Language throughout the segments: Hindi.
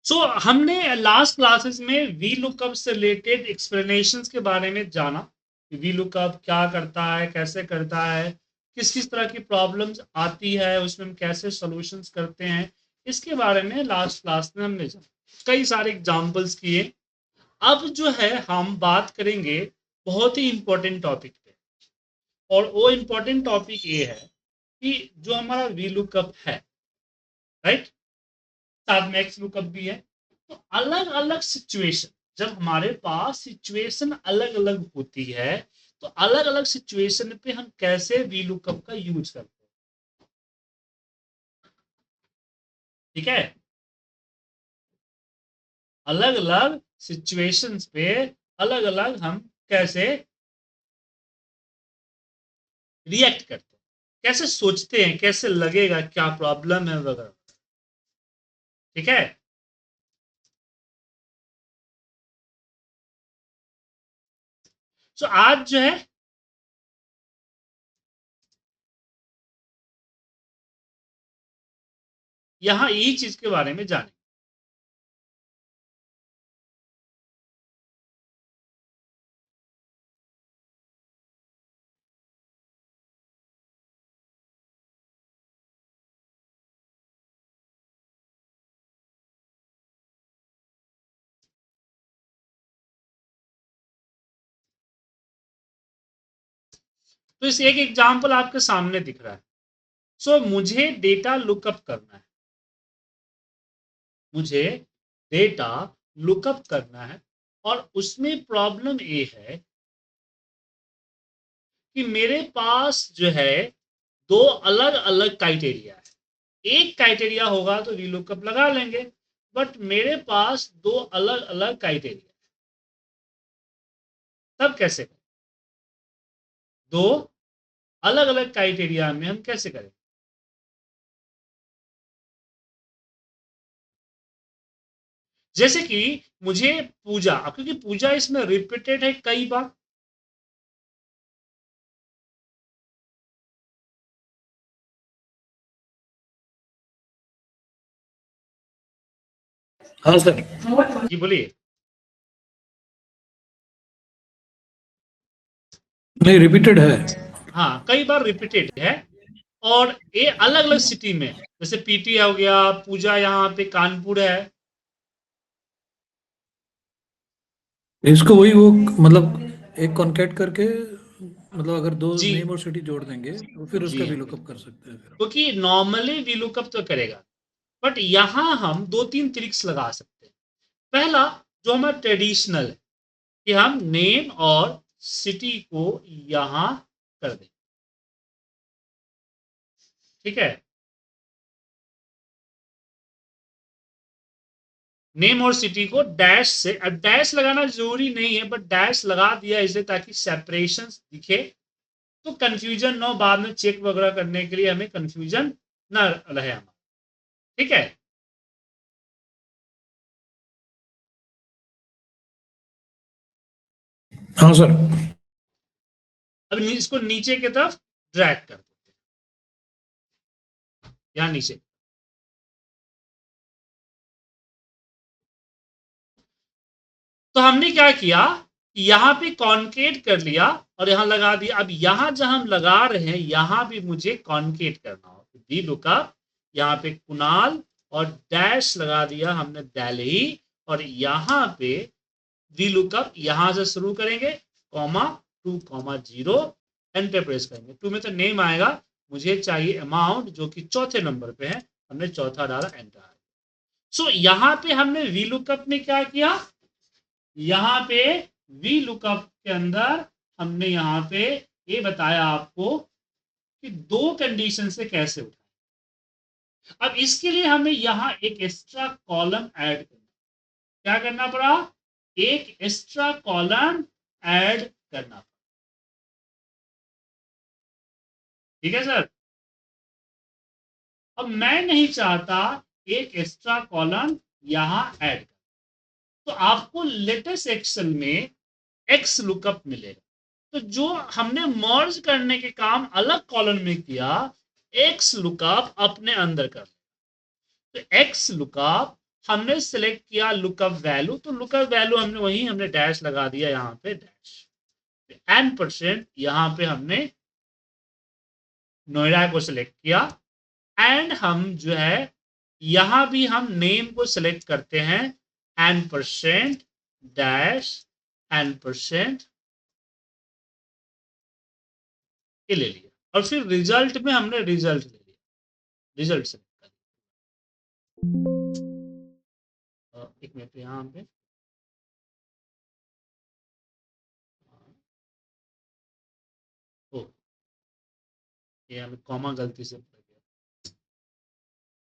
हमने लास्ट क्लासेस में वी लुकअप से रिलेटेड एक्सप्लेनेशंस के बारे में जाना कि वी लुकअप क्या करता है, कैसे करता है, किस किस तरह की प्रॉब्लम्स आती है, उसमें हम कैसे सॉल्यूशंस करते हैं, इसके बारे में लास्ट क्लास में हमने जाना, कई सारे एग्जांपल्स किए। अब जो है हम बात करेंगे बहुत ही इंपॉर्टेंट टॉपिक पे, और वो इंपॉर्टेंट टॉपिक ये है कि जो हमारा वी लुकअप है, राइट, साथ में एक्स लुकअप भी है। तो अलग अलग सिचुएशन, जब हमारे पास सिचुएशन अलग अलग होती है, तो अलग अलग सिचुएशन पे हम कैसे वी लुकअप का यूज करते हैं, ठीक है। अलग अलग सिचुएशंस पे अलग अलग हम कैसे रिएक्ट करते हैं, कैसे सोचते हैं, कैसे लगेगा, क्या प्रॉब्लम है वगैरह, ठीक है। आज जो है यहां यही चीज के बारे में जाने। तो इस एक एग्जांपल आपके सामने दिख रहा है। मुझे डेटा लुकअप करना है, मुझे डेटा लुकअप करना है, और उसमें प्रॉब्लम ये है कि मेरे पास जो है दो अलग अलग क्राइटेरिया है। एक क्राइटेरिया होगा तो वीलुकअप लगा लेंगे, बट मेरे पास दो अलग अलग क्राइटेरिया, तब कैसे करें? दो अलग अलग क्राइटेरिया में हम कैसे करें? जैसे कि मुझे पूजा, क्योंकि पूजा इसमें रिपीटेड है कई बार, हाँ सर। जी बोलिए। नहीं, रिपीटेड है। हाँ, कई बार रिपीटेड है, और ये अलग अलग सिटी में, जैसे पीटी हो गया, पूजा यहाँ पे कानपुर है। इसको वही वो मतलब एक कॉन्कैट करके, मतलब अगर दो जी नेम और सिटी जोड़ देंगे तो फिर जी उसका भी हाँ, लुकअप कर सकते हैं फिर। क्योंकि नॉर्मली वी लुकअप तो करेगा, बट यहाँ हम दो तीन ट्रिक्स लगा सकते हैं। पहला, जो हमारा ट्रेडिशनल है, कि हम नेम और सिटी को यहाँ कर दें, ठीक है। नेम और सिटी को डैश से, अब डैश लगाना जरूरी नहीं है, बट डैश लगा दिया इसे ताकि सेपरेशन दिखे, तो कंफ्यूजन ना हो, बाद में चेक वगैरह करने के लिए हमें कंफ्यूजन ना रहे हमारा, ठीक है। हाँ सर। अब इसको नीचे की तरफ ड्रैग कर देते हैं, यहाँ नीचे। तो हमने क्या किया, यहां पे कॉन्केट कर लिया और यहां लगा दिया। अब यहां जहां हम लगा रहे हैं, यहां भी मुझे कॉन्केट करना हो, डी लुकअप, यहाँ पे कुणाल, और डैश लगा दिया हमने दिल्ली, और यहां पे वी लुकअप यहां से शुरू करेंगे, कॉमा 2,0, एंटर प्रेस करेंगे। 2 में तो नेम आएगा, मुझे चाहिए अमाउंट, जो कि चौथे नंबर पे है, हमने चौथा डाला, एंटर। यहाँ पे हमने वी लुकअप में क्या किया, यहाँ पे वी लुकअप के अंदर हमने यहाँ पे ये बताया आपको कि दो कंडीशन से कैसे उठाए। अब इसके लिए हमें यहाँ एक एक्स्ट्रा कॉलम ऐड करना, क्या करना पड़ा, एक एक्स्ट्रा कॉलम ऐड करना, ठीक है सर। अब मैं नहीं चाहता एक एक्स्ट्रा कॉलम यहां ऐड कर, तो आपको लेटेस्ट एक्सेल में एक्स लुकअप मिलेगा। तो जो हमने मर्ज करने के काम अलग कॉलम में किया, एक्स लुकअप अपने अंदर कर, तो एक्स लुकअप हमने सिलेक्ट किया लुकअप वैल्यू, तो लुकअप वैल्यू हमने डैश लगा दिया यहाँ पे डैश n%, यहाँ पे हमने नोएडा को सिलेक्ट किया एंड हम जो है यहां भी हम नेम को सिलेक्ट करते हैं n% डैश n%, ये ले लिया और फिर रिजल्ट में हमने रिजल्ट ले लिया, रिजल्ट सिलेक्ट कर लिया। एक मिनट यहाँ पे ओ ये हमें कॉमा गलती से पड़ गया,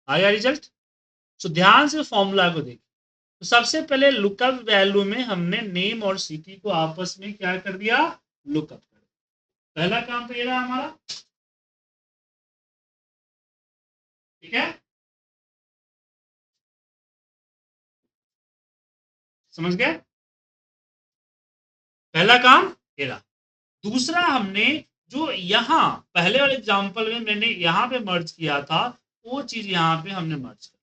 आया रिजल्ट। तो ध्यान से फॉर्मूला को देखिए, तो सबसे पहले लुकअप वैल्यू में हमने नेम और सिटी को आपस में क्या कर दिया, लुकअप कर दिया। पहला काम तो ये रहा हमारा, ठीक है, समझ गए, पहला काम ये रहा। दूसरा हमने जो यहां पहले वाले एग्जांपल में मैंने यहां पे मर्ज किया था, वो चीज यहां पे हमने मर्ज किया,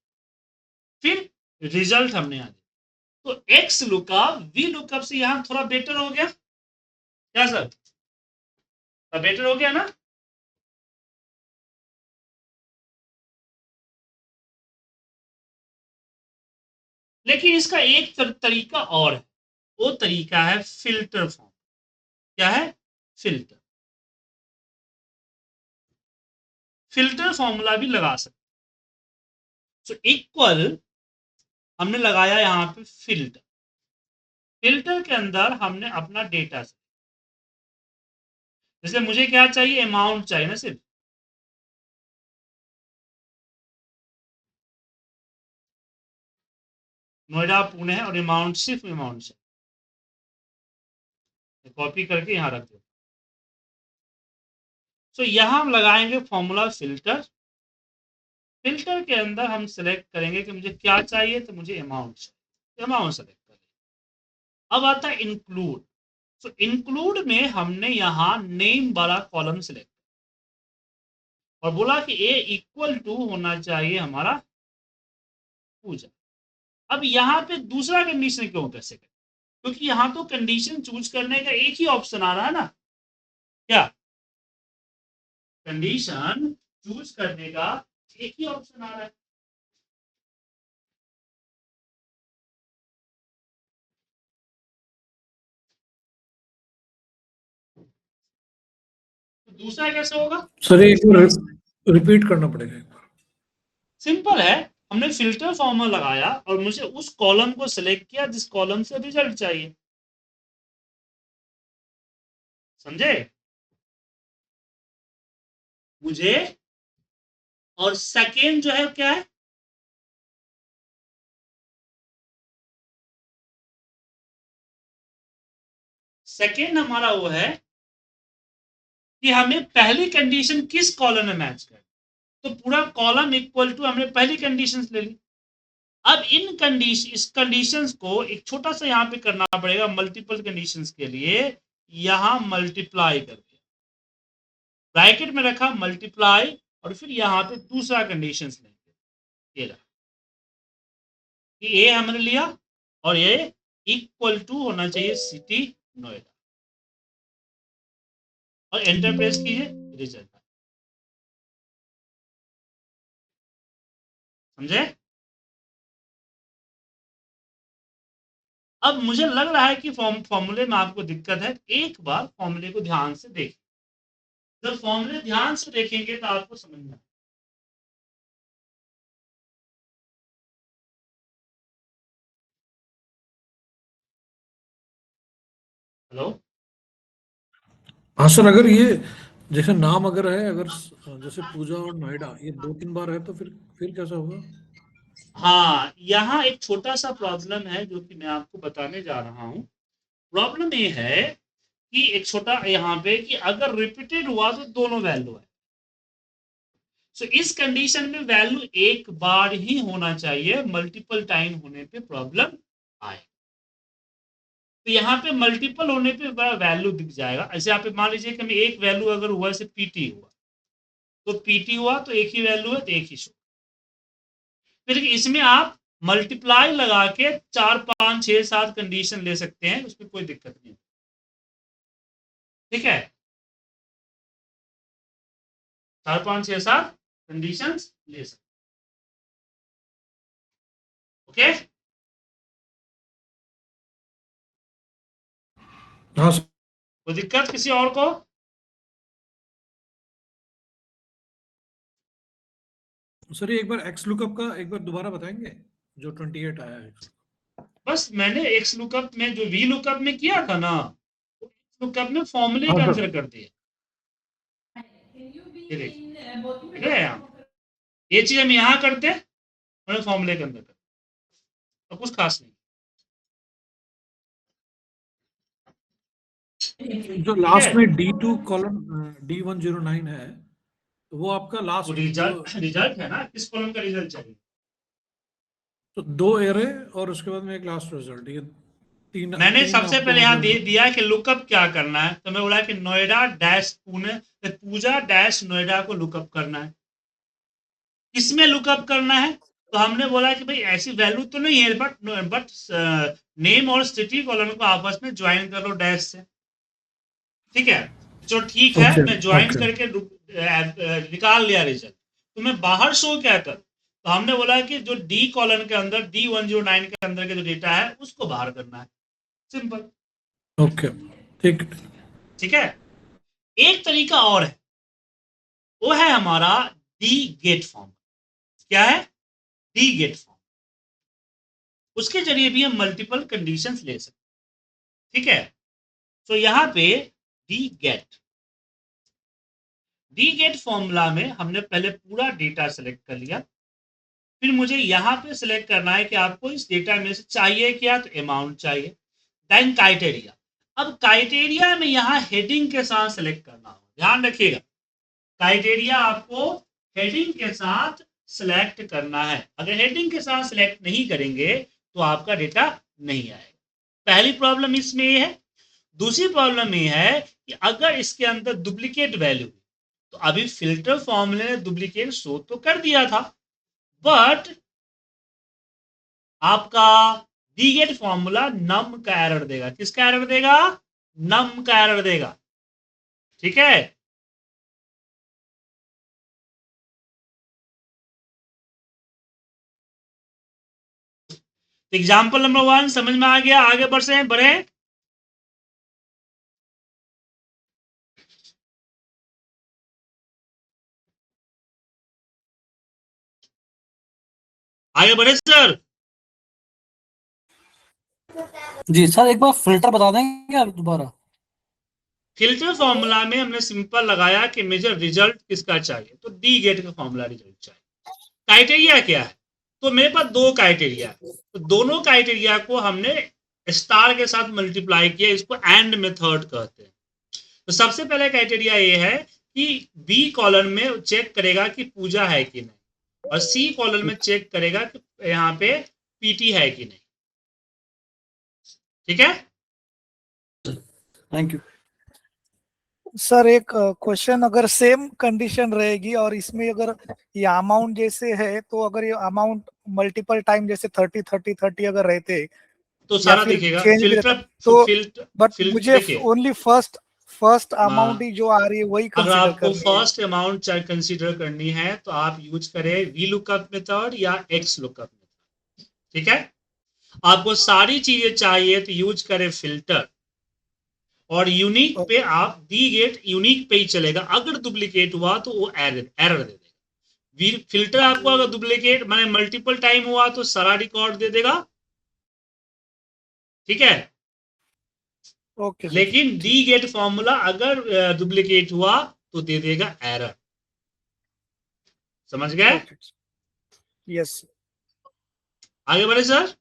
फिर रिजल्ट हमने आ दिया। तो एक्स लुकअप वी लुकअप से यहां थोड़ा बेटर हो गया, क्या सर, बेटर हो गया ना। लेकिन इसका एक तरीका और है, वो तरीका है फिल्टर फॉर्म। क्या है, फिल्टर, फिल्टर फॉर्मूला भी लगा सकते। तो इक्वल हमने लगाया यहां पे फिल्टर, फिल्टर के अंदर हमने अपना डेटा से, जैसे मुझे क्या चाहिए, अमाउंट चाहिए ना, सिर्फ नोएडा पुणे है और अमाउंट सिर्फ अमाउंट से, कॉपी करके यहां रख दो। तो यहां हम लगाएंगे फॉर्मूला फिल्टर, फिल्टर के अंदर हम सेलेक्ट करेंगे कि मुझे क्या चाहिए, तो मुझे अमाउंट चाहिए, अमाउंट सेलेक्ट करेंगे। अब आता है इंक्लूड, तो इंक्लूड में हमने यहां नेम वाला कॉलम सेलेक्ट और बोला कि ए इक्वल टू होना चाहिए हमारा पूजा। अब यहां पे दूसरा कंडीशन क्यों कैसे करें, क्योंकि यहां तो कंडीशन चूज करने का एक ही ऑप्शन आ रहा है ना, क्या, कंडीशन चूज करने का एक ही ऑप्शन आ रहा है। तो दूसरा कैसे होगा सर एक बार रिपीट करना पड़ेगा एक बार। सिंपल है, हमने फिल्टर फॉर्मूला लगाया और मुझे उस कॉलम को सिलेक्ट किया जिस कॉलम से रिजल्ट चाहिए, समझे मुझे। और सेकेंड जो है क्या है, सेकेंड हमारा वो है कि हमें पहली कंडीशन किस कॉलम में मैच कर, तो पूरा कॉलम इक्वल टू हमने पहली कंडीशन ले ली। अब इन कंडीशन, इस कंडीशंस को एक छोटा सा यहां पे करना पड़ेगा, मल्टीपल कंडीशंस के लिए यहां मल्टीप्लाई करके ब्रैकेट में रखा मल्टीप्लाई, और फिर यहां पे दूसरा कंडीशन लेंगे, ये रहा कि ए हमने लिया और ये इक्वल टू होना चाहिए सिटी नोएडा, और एंटर प्रेस कीजिए, रिजल्ट, समझे। अब मुझे लग रहा है कि फॉर्मूले में आपको दिक्कत है, एक बार फॉर्मूले को ध्यान से देखिए, जब फॉर्मूले ध्यान से देखेंगे तो आपको समझना। हेलो, हाँ सर, अगर ये जैसे नाम अगर है, अगर जैसे पूजा और नोएडा ये 2-3 बार है तो फिर कैसा होगा? हाँ यहाँ एक छोटा सा प्रॉब्लम है जो कि मैं आपको बताने जा रहा हूँ। प्रॉब्लम ये है कि एक छोटा यहाँ पे कि अगर रिपीटेड हुआ तो दोनों वैल्यू है, सो इस कंडीशन में वैल्यू एक बार ही होना चाहिए, मल्टीपल टाइम होने पे प्रॉब्लम आए। तो यहाँ पे मल्टीपल होने पे वैल्यू दिख जाएगा, ऐसे आप मान लीजिए कि एक वैल्यू अगर हुआ जैसे पीटी हुआ, तो पीटी हुआ तो एक ही वैल्यू है तो एक ही शो। फिर इसमें आप मल्टीप्लाई लगा के 4 5 6 7 कंडीशन ले सकते हैं, उसमें कोई दिक्कत नहीं। ठीक है, 4 5 6 7 कंडीशन ले सकते। ओके, हाँ सर। कोई दिक्कत किसी और को? सर ये एक बार एक्स लुकअप का एक बार दोबारा बताएंगे, जो 28 आया है। बस मैंने एक्स लुकअप में जो वी लुकअप में किया था ना, लुकअप में फॉर्मूले हाँ का सर। आंसर कर दिया। ये देखिए यहाँ, ये चीज हम यहाँ करते हैं और फॉर्मूले के अंदर करते हैं, तो कुछ खास नहीं। जो लास्ट में D2 कॉलम D109 है, तो वो आपका वो लास्ट रिजल्ट रिजल्ट है ना, किस कॉलम का रिजल्ट चाहिए? तो 2 एरे और उसके बाद में एक लास्ट रिजल्ट, ये तीन मैंने तीन सबसे आपको पहले यहाँ दे मतलब। दिया कि लुकअप क्या करना है, तो मैं बोला कि नोएडा डैश पुणे, पूजा डैश नोएडा को लुकअप करना है। किसमें लुकअप करना है? तो हमने बोला कि भाई ऐसी वैल्यू तो नहीं है, बट नेम और सिटी कॉलम को आपस में ज्वाइन कर लो डैश से। ठीक है, जो ठीक है, ओके मैं ज्वाइन ओके। करके निकाल लिया रिजल्ट। तो मैं बाहर शो क्या कर, तो हमने बोला कि जो डी कॉलम के अंदर D109 के अंदर के जो डेटा है उसको बाहर करना है। सिंपल। ओके ठीक। ठीक है, एक तरीका और है, वो है हमारा डी गेट फॉर्म। क्या है? D gate form. उसके जरिए भी हम मल्टीपल कंडीशंस ले सकते। ठीक है, तो यहां पे डी गेट फॉर्मूला में हमने पहले पूरा डेटा सेलेक्ट कर लिया। फिर मुझे यहाँ पे सिलेक्ट करना है कि आपको इस डेटा में से चाहिए क्या, तो अमाउंट चाहिए। Then criteria. अब क्राइटेरिया में यहाँ हेडिंग के साथ सिलेक्ट करना होगा, ध्यान रखिएगा। क्राइटेरिया आपको हेडिंग के साथ सिलेक्ट करना है। अगर हेडिंग के साथ सिलेक्ट नहीं करेंगे तो आपका डेटा नहीं आएगा। पहली प्रॉब्लम इसमें ये है। दूसरी प्रॉब्लम ये है कि अगर इसके अंदर डुप्लीकेट वैल्यू, तो अभी फिल्टर फॉर्मूले ने डुप्लीकेट शो तो कर दिया था, बट आपका डीगेट फॉर्मूला नम का एरर देगा। किसका एरर देगा? नम का एरर देगा। ठीक है, एग्जाम्पल नंबर 1 समझ में आ गया? आगे बढ़े। आगे बढ़े सर। जी सर, एक बार फिल्टर बता देंगे आप दोबारा? फिल्टर फॉर्मूला में हमने सिंपल लगाया कि मुझे रिजल्ट किसका चाहिए, तो डी गेट का फॉर्मूला रिजल्ट चाहिए। क्राइटेरिया क्या है? तो मेरे पास दो क्राइटेरिया है, तो दोनों क्राइटेरिया को हमने स्टार के साथ मल्टीप्लाई किया। इसको एंड मेथड कहते हैं। तो सबसे पहले क्राइटेरिया ये है कि बी कॉलम में चेक करेगा कि पूजा है कि नहीं, और सी कॉलम में चेक करेगा कि यहाँ पे पीटी है कि नहीं। ठीक है, थैंक यू सर। एक क्वेश्चन, अगर सेम कंडीशन रहेगी और इसमें अगर ये अमाउंट जैसे है, तो अगर ये अमाउंट मल्टीपल टाइम जैसे 30 अगर रहते तो या सारा फिर दिखेगा चेंज भी रहता, फिल्टर। तो फिल्टर बट फिल्टर मुझे देखिए, ओनली फर्स्ट अमाउंट हाँ, ही जो आ रही है वही अगर कंसीडर आपको करनी है। फर्स्ट अमाउंट कंसीडर करनी है तो आप यूज करें वी लुकअप मेथड या एक्स लुकअप मेथड। ठीक है, आपको सारी चीजें चाहिए तो यूज करें फिल्टर, और यूनिक पे आप डी गेट यूनिक पे ही चलेगा। अगर डुप्लीकेट हुआ तो वो एरर दे देगा। फिल्टर आपको अगर डुप्लीकेट माने मल्टीपल टाइम हुआ तो सारा रिकॉर्ड दे देगा। ठीक है, ओके सर, लेकिन डी गेट फॉर्मूला अगर डुप्लीकेट हुआ तो दे देगा एरर। समझ गए? ओके, यस आगे बढ़े सर।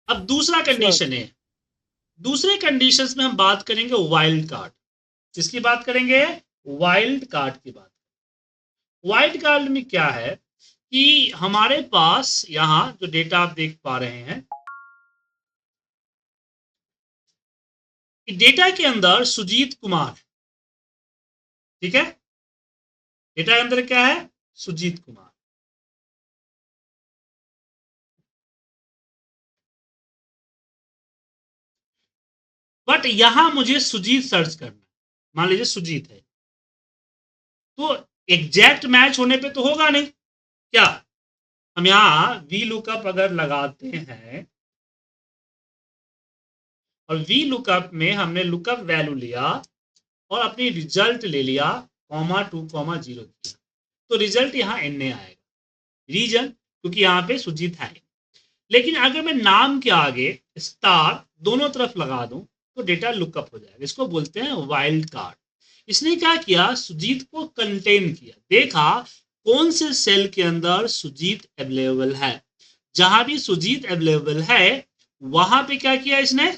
अब दूसरा श्योर। कंडीशन है। दूसरे कंडीशंस में हम बात करेंगे वाइल्ड कार्ड। किसकी बात करेंगे? वाइल्ड कार्ड की बात। वाइल्ड कार्ड में क्या है कि हमारे पास यहां जो डेटा आप देख पा रहे हैं, कि डेटा के अंदर सुजीत कुमार। ठीक है, डेटा के अंदर क्या है? सुजीत कुमार। बट यहां मुझे सुजीत सर्च करना है, मान लीजिए सुजीत है, तो एग्जैक्ट मैच होने पे तो होगा नहीं क्या? हम यहां वी लुकअप अगर लगाते हैं और वी लुकअप में हमने लुकअप वैल्यू लिया और अपनी रिजल्ट ले लिया, कॉमा 2 कॉमा 0 दिया, तो रिजल्ट यहां एन आएगा, रीजन क्योंकि यहां पे सुजीत है। लेकिन अगर मैं नाम के आगे स्टार दोनों तरफ लगा दूं तो डेटा लुकअप हो जाएगा, इसको बोलते हैं वाइल्ड कार्ड। इसने क्या किया, सुजीत को कंटेन किया, देखा कौन से सेल के अंदर सुजीत अवेलेबल है, जहां भी सुजीत अवेलेबल है वहां पे क्या किया इसने,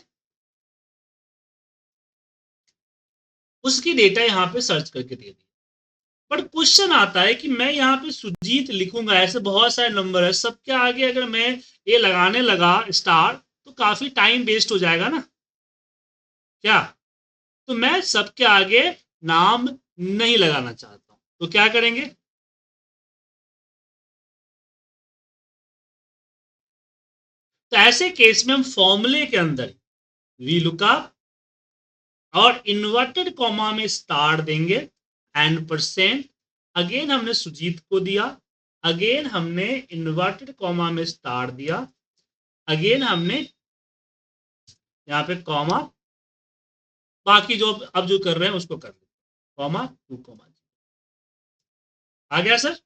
उसकी डेटा यहां पे सर्च करके दे दी। बट क्वेश्चन आता है कि मैं यहाँ पे सुजीत लिखूंगा, ऐसे बहुत सारे नंबर है, सबके आगे अगर मैं ये लगाने लगा स्टार तो काफी टाइम वेस्ट हो जाएगा ना क्या? तो मैं सबके आगे नाम नहीं लगाना चाहता हूं, तो क्या करेंगे, तो ऐसे केस में हम फॉर्मूले के अंदर वी लुकअप और इन्वर्टेड कॉमा में स्टार देंगे एंड परसेंट, अगेन हमने सुजीत को दिया, अगेन हमने इन्वर्टेड कॉमा में स्टार दिया, अगेन हमने यहां पे कॉमा, बाकी जो अब जो कर रहे हैं उसको कर लेते, कॉमा 2 कॉमा 0 आ गया सर।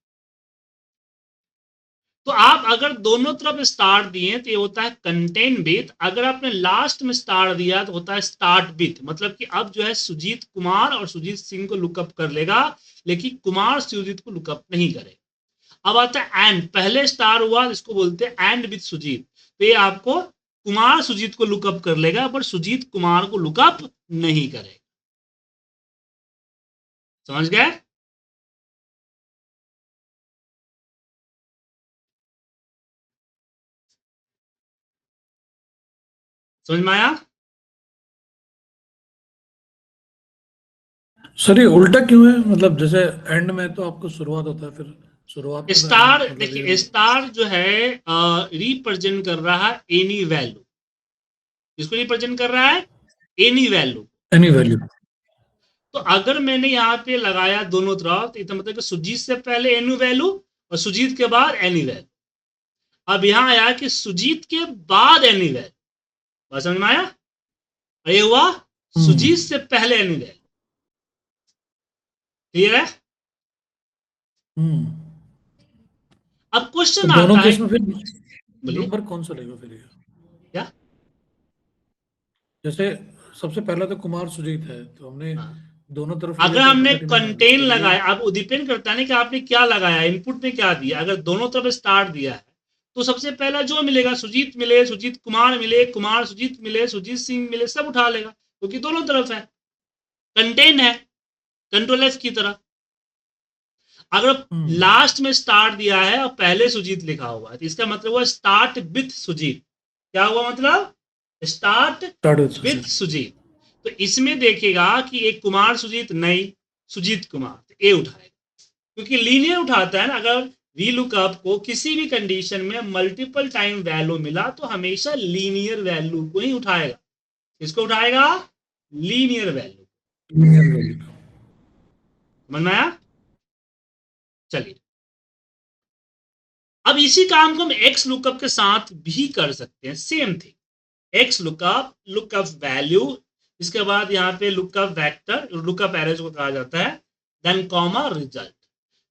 तो आप अगर दोनों तरफ स्टार दिए तो ये होता है कंटेन विथ, अगर आपने लास्ट में स्टार दिया तो होता है स्टार्ट विथ, मतलब कि अब जो है सुजीत कुमार और सुजीत सिंह को लुकअप कर लेगा, लेकिन कुमार सुजीत को लुकअप नहीं करेगा। अब आता है एंड, पहले स्टार हुआ इसको बोलते हैं एंड विथ सुजीत, तो ये आपको कुमार सुजीत को लुकअप कर लेगा पर सुजीत कुमार को लुकअप नहीं करेगा। समझ गए? समझ में आया? सर ये उल्टा क्यों है, मतलब जैसे एंड में तो आपको शुरुआत होता है, फिर शुरुआत में स्टार, मतलब देखिए ये स्टार जो है रिप्रेजेंट कर रहा है एनी वैल्यू, इसको रिप्रेजेंट कर रहा है एनी वैल्यू, एनी वैल्यू। तो अगर मैंने यहाँ पे लगाया दोनों तरफ तो मतलब कि सुजीत से पहले एनी वैल्यू और सुजीत के बाद एनी वैल्यू, अब यहाँ आया कि सुजीत के बाद एनी वैल्यू, बात समझ में आया? ये हुआ सुजीत से पहले एनी वैल्यू, क्लियर है? अब तो क्वेश्चन दोनों आता है, केस में फिर बोलिए नंबर कौन सा लेगा फिर ये? क्या? जैसे सबसे पहला तो कुमार सुजीत है, तो हमने दोनों तरफ अगर लिया तो हमने कंटेन आ कंटेन गया। लगाया, अब डिपेंड करता है ना कि आपने क्या लगाया, इनपुट में क्या दिया। अगर दोनों तरफ स्टार दिया है तो सबसे पहला जो मिलेगा सुजीत मिले, सुजीत कुमार मिले, कुमार सुजीत मिले, सुजीत सिंह मिले, सब उठा लेगा क्योंकि दोनों तरफ है, कंटेन है, कंट्रोल एफ की तरह। अगर लास्ट में स्टार्ट दिया है और पहले सुजीत लिखा हुआ है तो इसका मतलब हुआ स्टार्ट विथ सुजीत, क्या हुआ मतलब, स्टार्ट विथ सुजीत। तो इसमें देखेगा कि एक कुमार सुजीत नहीं, सुजीत कुमार, तो ए उठाएगा क्योंकि लीनियर उठाता है ना। अगर वी लुकअप को किसी भी कंडीशन में मल्टीपल टाइम वैल्यू मिला तो हमेशा लीनियर वैल्यू को ही उठाएगा। किसको उठाएगा? Linear value. समझ में आया? चलिए, अब इसी काम को हम एक्स लुकअप के साथ भी कर सकते हैं, same thing. X lookup, lookup value, इसके बाद यहां पे लुकअप वेक्टर, लुकअप एरेज को कहा जाता है, देन कॉमा रिजल्ट।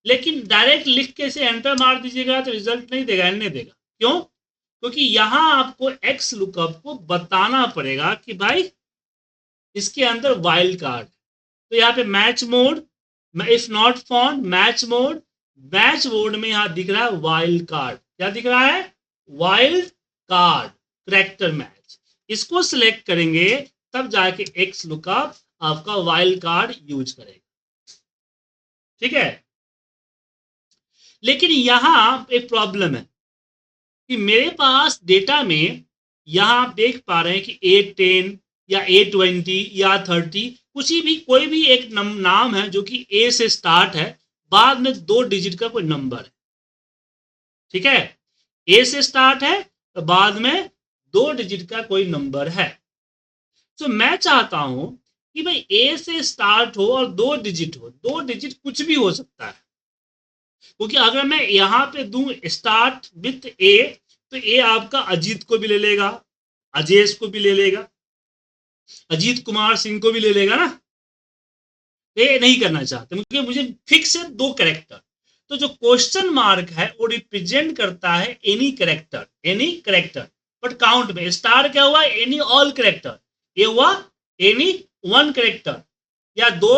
लेकिन डायरेक्ट लिख के से एंटर मार दीजिएगा तो रिजल्ट नहीं देगा, एन देगा। क्यों? क्योंकि यहां आपको एक्स लुकअप को बताना पड़ेगा कि भाई इसके अंदर वाइल्ड कार्ड, तो यहाँ पे match mode, if not found match mode, match mode में यहां दिख रहा है वाइल्ड कार्ड। क्या दिख रहा है? Wild card, character match. इसको सिलेक्ट करेंगे तब जाके एक्स लुकअप आपका वाइल्ड कार्ड यूज करेगा। ठीक है, लेकिन यहां एक प्रॉब्लम है कि मेरे पास डेटा में यहां आप देख पा रहे हैं कि A10 या A20 या 30 कुछ भी, कोई भी एक नाम है जो कि ए से स्टार्ट है, बाद में 2 डिजिट का कोई नंबर है। ठीक है, ए से स्टार्ट है तो बाद में 2 डिजिट का कोई नंबर है। तो मैं चाहता हूं कि भाई ए से स्टार्ट हो और 2 डिजिट हो, 2 डिजिट कुछ भी हो सकता है, क्योंकि अगर मैं यहां पे दूं स्टार्ट विथ ए, तो ए आपका अजीत को भी ले लेगा, अजेश को भी ले लेगा, अजीत कुमार सिंह को भी ले लेगा ना। ये नहीं करना चाहते, क्योंकि मुझे फिक्स है 2 कैरेक्टर। तो जो क्वेश्चन मार्क है वो रिप्रेजेंट करता है एनी कैरेक्टर, बट काउंट में स्टार क्या हुआ, एनी ऑल कैरेक्टर, ये हुआ एनी 1 कैरेक्टर, या 2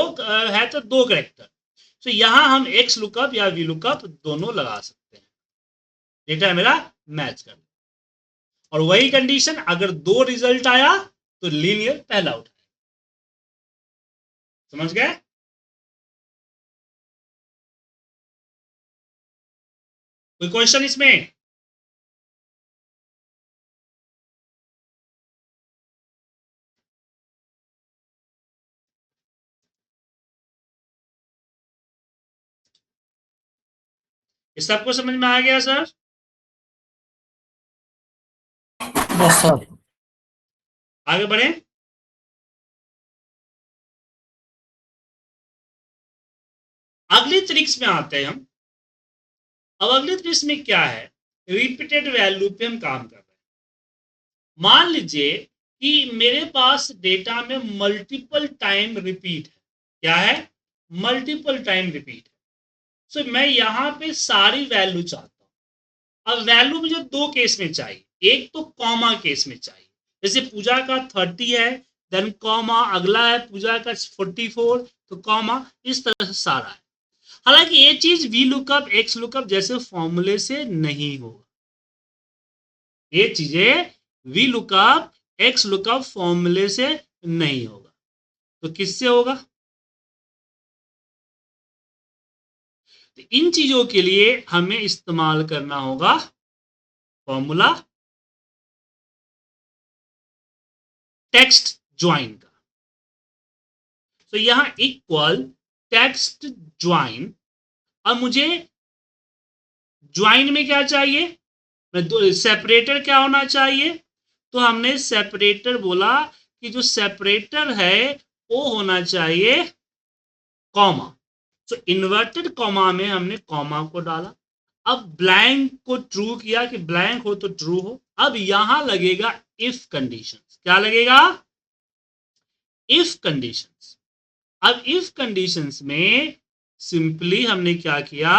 है तो 2 कैरेक्टर। तो यहां हम एक्स लुकअप या वी लुकअप दोनों लगा सकते हैं, डेटा मेरा मैच कर। और वही कंडीशन अगर 2 रिजल्ट आया तो लीनियर पहला उठाए। समझ गए? कोई क्वेश्चन इसमें? ये सबको समझ में आ गया सर? Yes sir. आगे बढ़े। अगली ट्रिक्स में आते हैं हम। अब अगली ट्रिक्स में क्या है, रिपीटेड वैल्यू पे हम काम कर रहे हैं। मान लीजिए कि मेरे पास डेटा में मल्टीपल टाइम रिपीट है। क्या है? मल्टीपल टाइम रिपीट है। सो मैं यहां पे सारी वैल्यू चाहता हूं। अब वैल्यू मुझे 2 केस में चाहिए, एक तो कॉमा केस में चाहिए, जैसे पूजा का 30 है, देन कॉमा, अगला है पूजा का 44, तो कॉमा, इस तरह से सारा है। हालांकि ये चीज वी लुकअप एक्स लुकअप जैसे फॉर्मूले से नहीं होगा, ये चीजें वी लुकअप एक्स लुकअप फॉर्मूले से नहीं होगा। तो किससे होगा? तो इन चीजों के लिए हमें इस्तेमाल करना होगा फॉर्मूला टेक्स्ट ज्वाइन का। तो यहां इक्वल टेक्स्ट ज्वाइन। अब मुझे ज्वाइन में क्या चाहिए, सेपरेटर क्या होना चाहिए, तो हमने सेपरेटर बोला कि जो सेपरेटर है वो होना चाहिए कॉमा। तो इन्वर्टेड कॉमा में हमने कॉमा को डाला। अब ब्लैंक को ट्रू किया कि ब्लैंक हो तो ट्रू हो। अब यहां लगेगा इफ कंडीशंस। क्या लगेगा? If conditions. अब इफ कंडीशंस में सिंपली हमने क्या किया,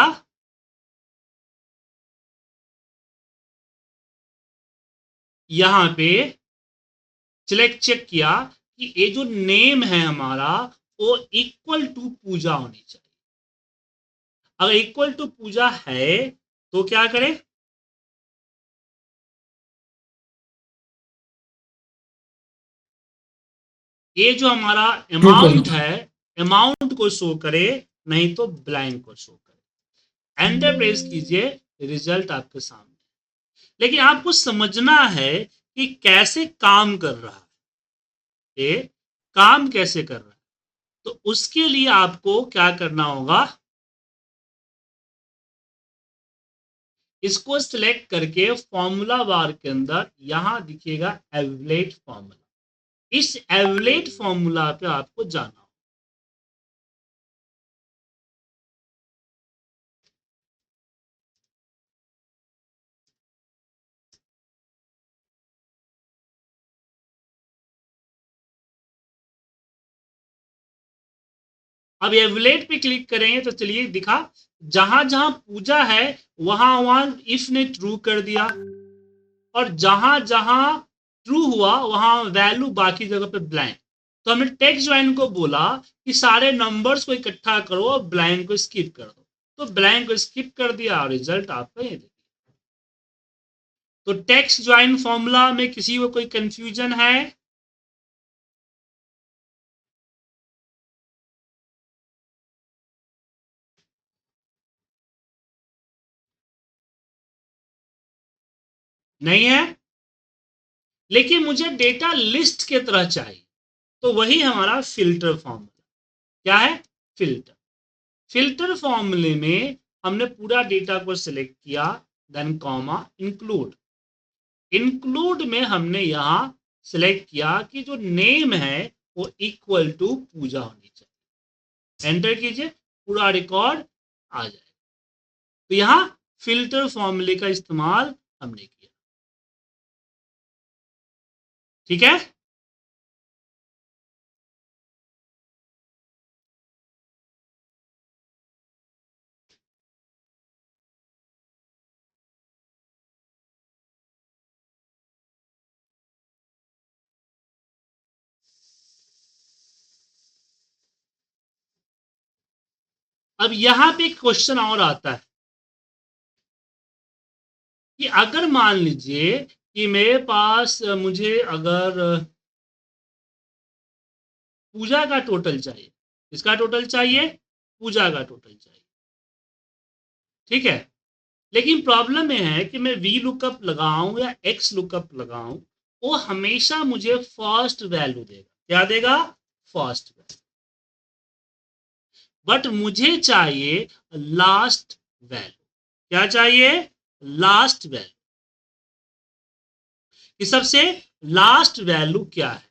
यहां पे सिलेक्ट चेक किया कि ये जो नेम है हमारा वो इक्वल टू पूजा होनी चाहिए। अगर इक्वल टू पूजा है तो क्या करें, ये जो हमारा अमाउंट है अमाउंट को शो करे, नहीं तो ब्लैंक को शो करे। एंटर प्रेस कीजिए, रिजल्ट आपके सामने। लेकिन आपको समझना है कि कैसे काम कर रहा है, ये काम कैसे कर रहा है। तो उसके लिए आपको क्या करना होगा, इसको सिलेक्ट करके फॉर्मूला बार के अंदर यहां दिखेगा एवलेट फॉर्मूला। इस एवलेट फॉर्मूला पे आपको जाना होगा। अब एवलेट पे क्लिक करेंगे तो चलिए दिखा, जहां जहां पूजा है वहां वहां इफ ने ट्रू कर दिया, और जहां जहां ट्रू हुआ वहां वैल्यू बाकी जगह पे ब्लैंक। तो हमने टेक्स्ट ज्वाइन को बोला कि सारे नंबर्स को इकट्ठा करो और ब्लैंक को स्किप कर दो, तो ब्लैंक को स्किप कर दिया और रिजल्ट आपका ये देखिए। तो टेक्स्ट ज्वाइन फॉर्मूला में किसी को कोई कंफ्यूजन है? नहीं है? लेकिन मुझे डेटा लिस्ट के तरह चाहिए, तो वही हमारा फिल्टर फॉर्मूला। क्या है? फिल्टर। फिल्टर फॉर्मूले में हमने पूरा डेटा को सिलेक्ट किया, देन कॉमा, इंक्लूड। इंक्लूड में हमने यहां सिलेक्ट किया कि जो नेम है वो इक्वल टू पूजा होनी चाहिए। एंटर कीजिए, पूरा रिकॉर्ड आ जाएगा। तो यहां फिल्टर फॉर्मूले का इस्तेमाल हमने किया। ठीक है, अब यहां पे क्वेश्चन और आता है कि अगर मान लीजिए कि मेरे पास मुझे अगर पूजा का टोटल चाहिए, इसका टोटल चाहिए, पूजा का टोटल चाहिए, ठीक है, लेकिन प्रॉब्लम यह है कि मैं वी लुकअप लगाऊं या एक्स लुकअप लगाऊं, वो हमेशा मुझे फर्स्ट वैल्यू देगा। क्या देगा? First value. बट मुझे चाहिए लास्ट वैल्यू। क्या चाहिए? Last value. कि सबसे लास्ट वैल्यू क्या है?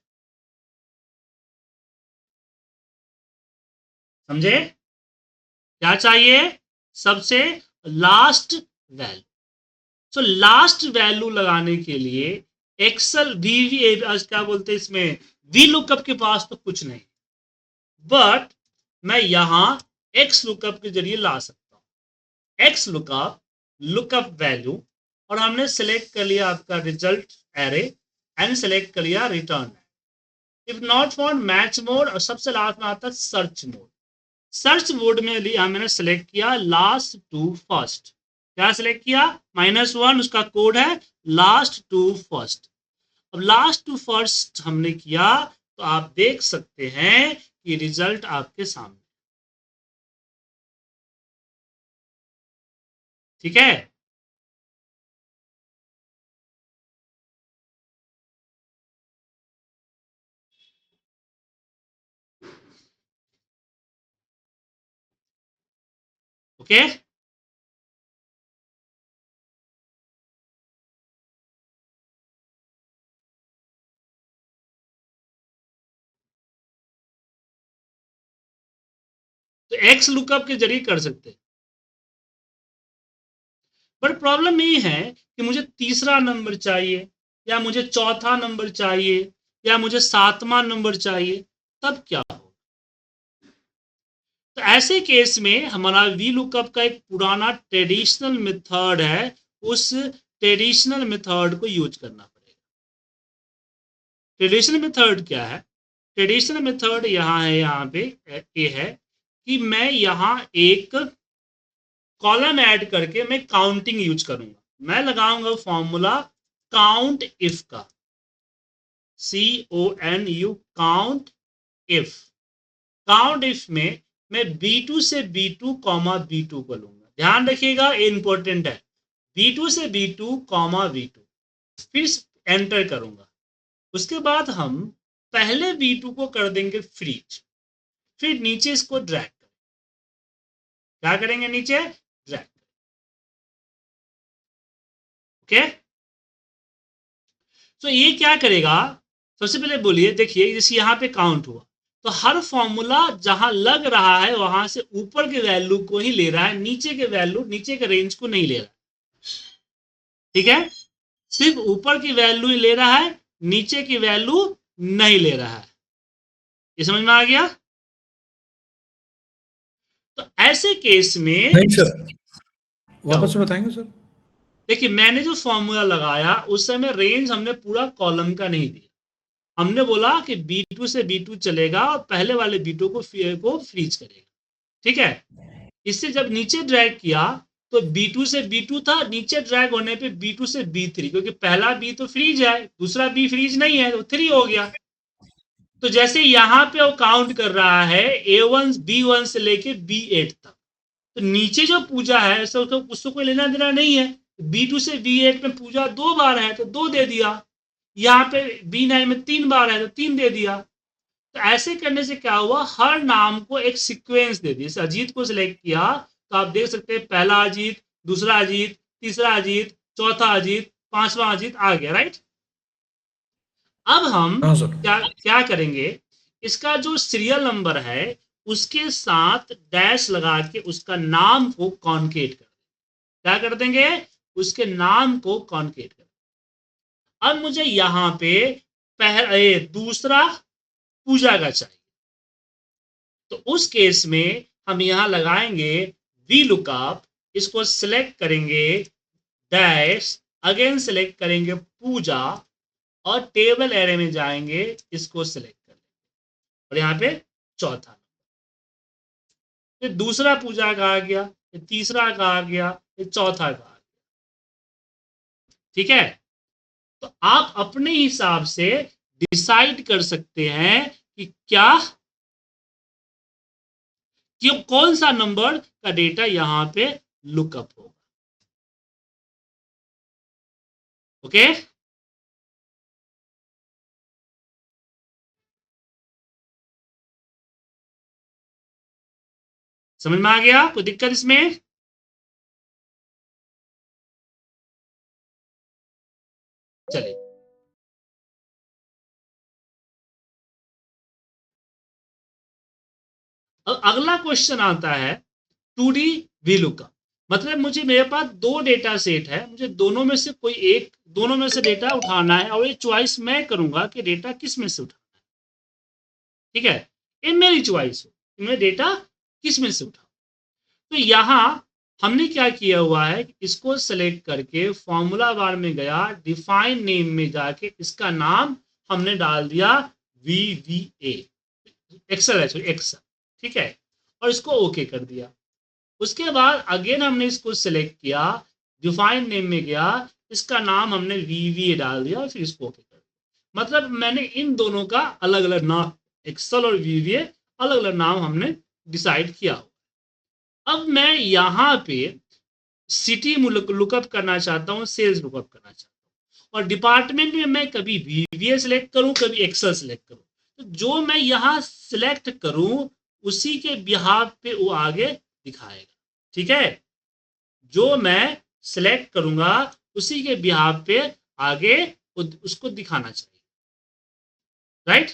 समझे? क्या चाहिए? सबसे last value. So last value लगाने के लिए एक्सेल क्या बोलते हैं इसमें, वी लुकअप के पास तो कुछ नहीं, बट मैं यहां एक्स लुकअप के जरिए ला सकता हूं। एक्स लुकअप, लुकअप वैल्यू, और हमने सेलेक्ट कर लिया आपका रिजल्ट एरे एंड सेलेक्ट कर लिया return. If not found match mode, और सबसे लास्ट में आता है सर्च मोड। सर्च मोड में मैंने सेलेक्ट किया लास्ट टू फर्स्ट। क्या सेलेक्ट किया? -1, उसका कोड है लास्ट टू फर्स्ट। अब लास्ट टू फर्स्ट हमने किया तो आप देख सकते हैं कि रिजल्ट आपके सामने। ठीक है, ओके। तो एक्स लुकअप के जरिए कर सकते हैं, बट प्रॉब्लम ये है कि मुझे तीसरा नंबर चाहिए, या मुझे चौथा नंबर चाहिए, या मुझे सातवां नंबर चाहिए, तब क्या हो? तो ऐसे केस में हमारा वी लुकअप का एक पुराना ट्रेडिशनल मेथड है, उस ट्रेडिशनल मेथड को यूज करना पड़ेगा। ट्रेडिशनल मेथड क्या है? ट्रेडिशनल मेथड यहाँ है, यहाँ पे ये है कि मैं यहाँ एक कॉलम ऐड करके मैं काउंटिंग यूज करूंगा। मैं लगाऊंगा फॉर्मूला काउंट इफ का, CONU, count if. Count if में मैं B2 से B2 कॉमा B2 को लूंगा। ध्यान रखिएगा, ये इंपॉर्टेंट है। B2 से B2 कॉमा B2, फिर एंटर करूंगा। उसके बाद हम पहले B2 को कर देंगे फ्रीज, फिर नीचे इसको ड्रैग करें। क्या करेंगे? नीचे ड्रैग। ओके, तो ये क्या करेगा? सबसे पहले बोलिए, देखिए जैसे यहाँ पे काउंट हुआ, तो हर फॉर्मूला जहां लग रहा है वहां से ऊपर के वैल्यू को ही ले रहा है, नीचे के वैल्यू, नीचे के रेंज को नहीं ले रहा। ठीक है, सिर्फ ऊपर की वैल्यू ही ले रहा है, नीचे की वैल्यू नहीं ले रहा है। ये समझ में आ गया? तो ऐसे केस में नहीं सर, वापस से बताएंगे सर। देखिए मैंने जो फॉर्मूला लगाया उस समय रेंज हमने पूरा कॉलम का नहीं दिया। हमने बोला कि B2 से B2 चलेगा और पहले वाले B2 को फ्रीज करेगा। ठीक है, इससे जब नीचे ड्रैग किया तो B2 से B2 था, नीचे ड्रैग होने पे B2 से B3, क्योंकि पहला B तो फ्रीज है, दूसरा B फ्रीज नहीं है, तो 3 हो गया। तो जैसे यहां पे वो काउंट कर रहा है A1 B1 से लेके B8 तक, तो नीचे जो पूजा है उसको कोई लेना देना नहीं है। B2 से B8 में पूजा 2 बार है तो 2 दे दिया, यहाँ पे B9 में 3 बार है तो 3 दे दिया। तो ऐसे करने से क्या हुआ, हर नाम को एक सीक्वेंस दे दिया। अजीत को सिलेक्ट किया तो आप देख सकते हैं पहला अजीत, दूसरा अजीत, तीसरा अजीत, चौथा अजीत, पांचवा अजीत आ गया, राइट। अब हम हाँ सर। क्या क्या करेंगे, इसका जो सीरियल नंबर है उसके साथ डैश लगा के उसका नाम को कॉन्केट कर, क्या कर देंगे, उसके नाम को कॉन्केट कर। अब मुझे यहां पे दूसरा पूजा का चाहिए, तो उस केस में हम यहां लगाएंगे वी लुकअप, इसको सिलेक्ट करेंगे डैश, अगेन सिलेक्ट करेंगे पूजा और टेबल एरे में जाएंगे, इसको सिलेक्ट कर लेंगे और यहाँ पे चौथा, फिर दूसरा पूजा का आ गया, फिर तीसरा का आ गया, फिर चौथा का आ गया। ठीक है, तो आप अपने हिसाब से डिसाइड कर सकते हैं कि क्या कि कौन सा नंबर का डेटा यहां पे लुकअप होगा। ओके, समझ में आ गया, कोई दिक्कत इसमें? चलिए, अब अगला क्वेश्चन आता है 2D VLOOKUP। मतलब मुझे, मेरे पास दो डेटा सेट है, मुझे दोनों में से कोई एक, दोनों में से डेटा उठाना है और ये चॉइस मैं करूंगा कि डेटा किस में से उठाना है। ठीक है, ये मेरी चॉइस हो, मैं डेटा किस में से उठाऊं। तो यहां हमने क्या किया हुआ है, इसको सेलेक्ट करके फॉर्मूला बार में गया, डिफाइन नेम में जाके इसका नाम हमने डाल दिया VVA, एक्सेल है, एक्सेल। ठीक है, और इसको ओके कर दिया। उसके बाद अगेन हमने इसको सिलेक्ट किया, डिफाइन नेम में गया, इसका नाम हमने VVA डाल दिया और फिर इसको ओके कर दिया। मतलब मैंने इन दोनों का अलग अलग नाम, एक्सेल और VVA अलग अलग नाम हमने डिसाइड किया। अब मैं यहां पे सिटी लुकअप करना चाहता हूं, सेल्स लुकअप करना चाहता हूं, और डिपार्टमेंट में मैं कभी VVA सिलेक्ट करूं, कभी एक्सेल सिलेक्ट करूं। तो जो मैं यहां सिलेक्ट करूं उसी के बिहाफ पे वो आगे दिखाएगा। ठीक है, जो मैं सिलेक्ट करूंगा उसी के बिहाफ पे आगे उसको दिखाना चाहिए। राइट,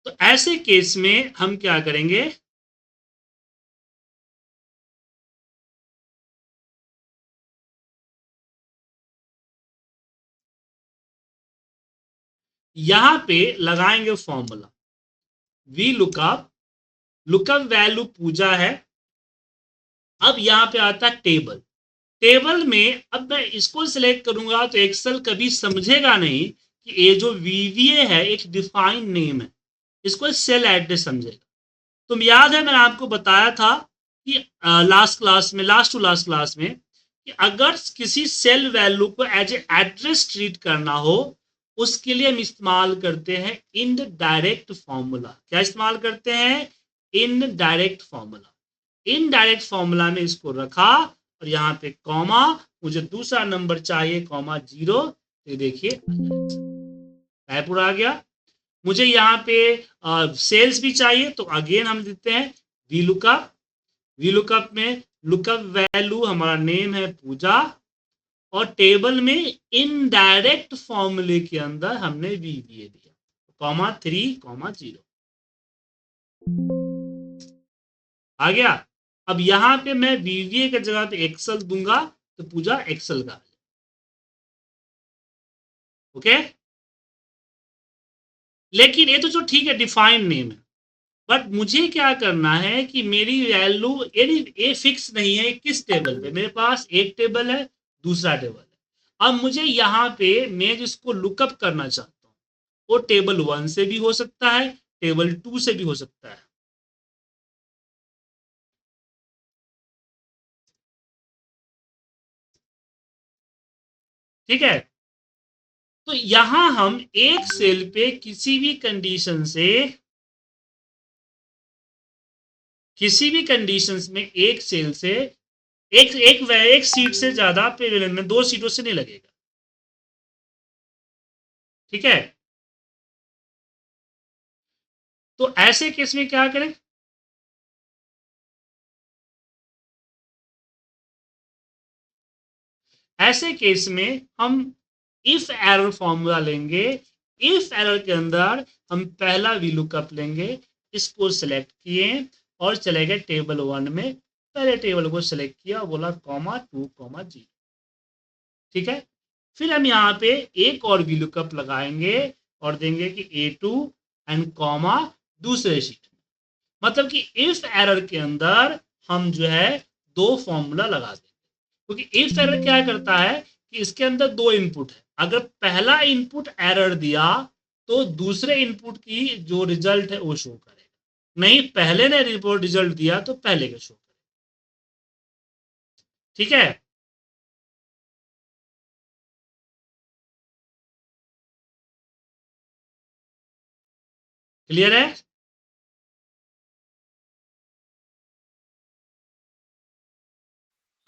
तो ऐसे केस में हम क्या करेंगे, यहां पे लगाएंगे formula V lookup, lookup value Pooja है। अब यहां पे आता है टेबल, टेबल में अब मैं इसको सिलेक्ट करूंगा तो एक्सेल कभी समझेगा नहीं कि ये जो VVA है एक डिफाइंड नेम है, इसको सेल एड्रेस समझेगा। तुम याद है मैंने आपको बताया था कि लास्ट क्लास में, लास्ट टू लास्ट क्लास में, कि अगर किसी सेल वैल्यू को एज ए एड्रेस ट्रीट करना हो उसके लिए हम इस्तेमाल करते हैं इनडायरेक्ट फॉर्मूला। क्या इस्तेमाल करते हैं, इनडायरेक्ट फॉर्मूला। इनडायरेक्ट फॉर्मूला में इसको रखा और यहाँ पे कॉमा, मुझे दूसरा नंबर चाहिए कॉमा 0, तो देखिए रायपुर आ गया। मुझे यहाँ पे सेल्स भी चाहिए, तो अगेन हम देते हैं वी लुकअप, वी लुकअप में लुकअप वैल्यू हमारा नेम है पूजा, और टेबल में इनडायरेक्ट फॉर्मूले के अंदर हमने VVA दिया, कॉमा 3 कॉमा 0 आ गया। अब यहां पे मैं VVA की जगह पे एक्सेल दूंगा तो पूजा एक्सेल का। ओके, लेकिन ये तो जो ठीक है डिफाइन नेम है, बट मुझे क्या करना है कि मेरी वैल्यू ये फिक्स नहीं है किस टेबल पे, मेरे पास एक टेबल है, दूसरा टेबल है। अब मुझे यहाँ पे मैं जिसको लुकअप करना चाहता हूँ वो टेबल 1 से भी हो सकता है, टेबल 2 से भी हो सकता है। ठीक है, तो यहां हम एक सेल पे किसी भी कंडीशन से, किसी भी कंडीशंस में एक सेल से एक सीट से ज्यादा प्रेवेलेंस में 2 सीटों से नहीं लगेगा। ठीक है, तो ऐसे केस में क्या करें, ऐसे केस में हम इफ एरर फॉर्मूला लेंगे। इफ एरर के अंदर हम पहला VLOOKUP लेंगे, इसको सिलेक्ट किए और चले गए टेबल 1 में, पहले टेबल को सिलेक्ट किया, बोला कॉमा 2 कॉमा 0। ठीक है, फिर हम यहाँ पे एक और VLOOKUP लगाएंगे और देंगे कि A2 एंड कॉमा दूसरे शीट में। मतलब कि इफ एरर के अंदर हम जो है दो फॉर्मूला लगा देंगे, क्योंकि इफ एरर क्या करता है कि इसके अंदर दो इनपुट है। अगर पहला इनपुट एरर दिया तो दूसरे इनपुट की जो रिजल्ट है वो शो करेगा, नहीं पहले ने रिपोर्ट रिजल्ट दिया तो पहले का शो करेगा। ठीक है, क्लियर है?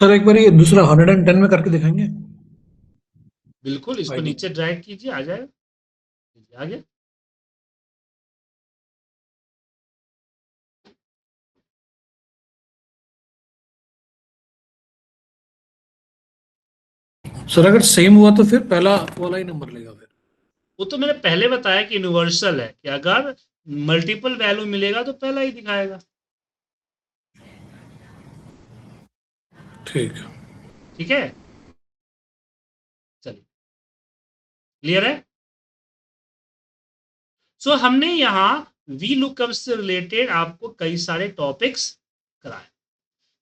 सर एक बार ये दूसरा 110 में करके दिखाएंगे। बिल्कुल, इसको ID नीचे ड्रैग कीजिए, आ जाएगा, आ गया। सर अगर सेम हुआ तो फिर पहला वाला ही नंबर लेगा फिर। वो तो मैंने पहले बताया कि यूनिवर्सल है, कि अगर मल्टीपल वैल्यू मिलेगा तो पहला ही दिखाएगा। ठीक ठीक है, चलिए, क्लियर है? सो हमने यहाँ VLOOKUP से रिलेटेड आपको कई सारे टॉपिक्स कराए।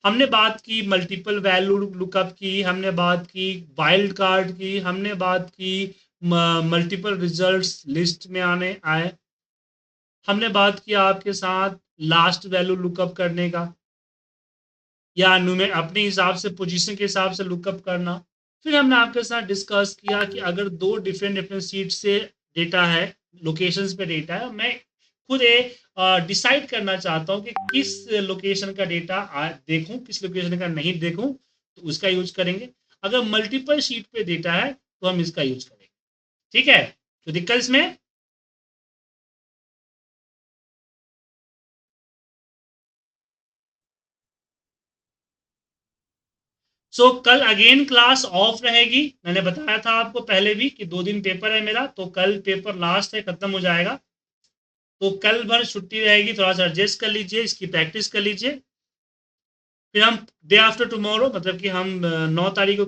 हमने बात की मल्टीपल वैल्यू लुकअप की, हमने बात की वाइल्ड कार्ड की, हमने बात की मल्टीपल रिजल्ट्स लिस्ट में आए, हमने बात की आपके साथ लास्ट वैल्यू लुकअप करने का, या अपने हिसाब से पोजीशन के हिसाब से लुकअप करना। फिर हमने आपके साथ डिस्कस किया कि अगर दो डिफरेंट सीट से डेटा है, लोकेशंस पे डेटा है, मैं खुद डिसाइड करना चाहता हूं कि किस लोकेशन का डेटा देखूं, किस लोकेशन का नहीं देखूं, तो उसका यूज करेंगे। अगर मल्टीपल शीट पे डेटा है तो हम इसका यूज करेंगे। ठीक है, तो दिक्कत इसमें? कल अगेन क्लास ऑफ रहेगी। मैंने बताया था आपको पहले भी कि 2 दिन पेपर है मेरा, तो कल पेपर लास्ट है, खत्म हो जाएगा, तो कल भर छुट्टी रहेगी, थोड़ा सा एडजस्ट कर लीजिए, इसकी प्रैक्टिस कर लीजिए। फिर हम डे आफ्टर टुमारो, मतलब कि हम 9 तारीख को